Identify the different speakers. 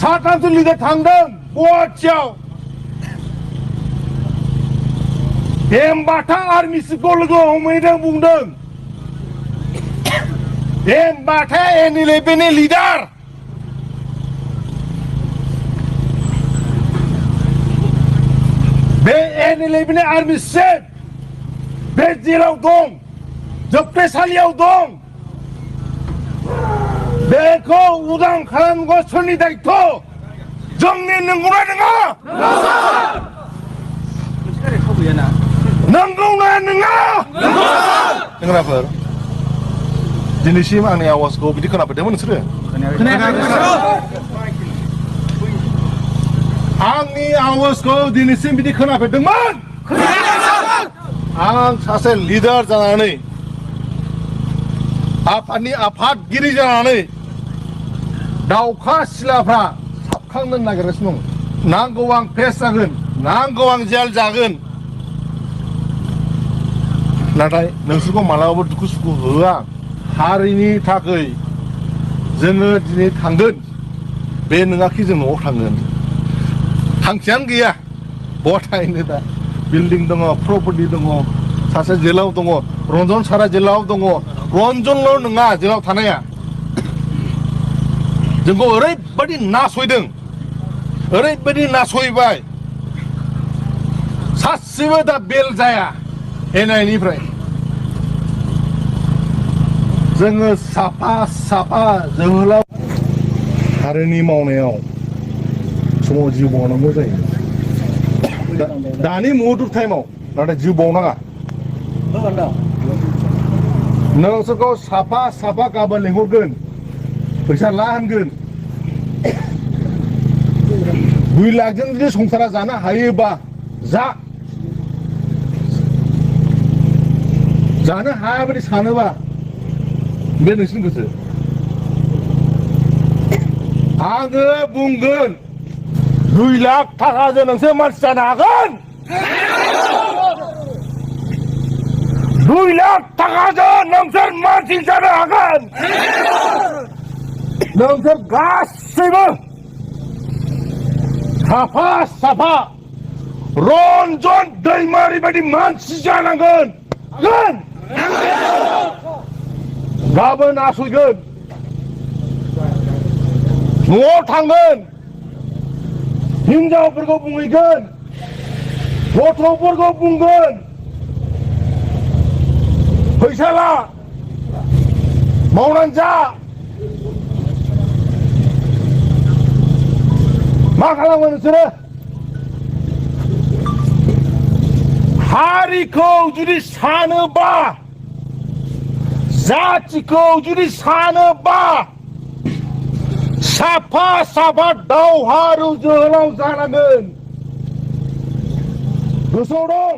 Speaker 1: साथामसो लिडार थांदों गुवाहाटियाव एमबाथा आर्मिखौ लोगो हमहैदों बुंदों एमबाथा Nlfbनि लिडार बे Nlfbनि आर्मि चिफ बे जेलाव दं जोबथेसालियाव दं बेखौ उदां खालामनांगौ सोरनि दायित्व जोंनि नंगौना नङा नंगौना नङा सेंग्राफोर दिनैसिम आंनि आवाजखौ बिदि खोनाफेरदोंमोन नोंसोरो आंनि आवाजखौ दिनैसिम बिदि खोनाफेरदोंमोन आं सासे लिडार जानानै आफादनि आफादगिरि जानानै दावखा सिलाफ्रा साबखांनो नागिरगासिनो दं नांगौ आं फेस जागोन नांगौ आं जेल जागोन नाथाय नोंसोरखौ मालाबाबो दुखु सुखु होआ हारिनि थाखाय जोङो दिनै थांगोन बे नङाखि जों न'आव थांगोन थांखियानो गैया बहा थाहैनो दा बिल्डिं दङ प्रपार्टि दङ सासे जेलाव दङ रन्जन सारा जेलाव दङ रन्जनल' नङा जेलाव थानाया जोंखौ ओरैबायदि नासयदों ओरैबायदि नासयबाय सासेबो दा बेल जाया एनआइनिफ्राय जोङो साफा साफा जोहोलाव हारिनि मावनायाव समाव जिउ बावनांगौ जायो दानि मुहुर्त टाइमाव नाथाय जिउ बावनाङा नोंसोरखौ साफा साफा गाबोन लेंहरगोन फैसा ला होनगोन 2 लाखजों जुदि संसारा जानो हायोबा जानो हायाबादि सानोबा बे नोंसिनि गोसो आङो बुंगोन 2 लाख थाखाजों नोंसोर मानसि जानो हागोन 2 लाख थाखाजों नोंसोर मानसि जानो हागोन नोंसोर गासैबो साफा साफा रन्जन दैमारि बायदि मानसि जानांगोन गाबोन आसयगोन न'आव थांगोन हिनजावफोरखौ बुंहैगोन गथ'फोरखौ बुंगोन फैसा ला मावनानै जा मा खालामो नोंसोरो हारिखौ जुदि सानोबा जातिखौ जुदि सानोबा साफा साफा दावहारु जोहोलाव जानांगोन गोसोआव दं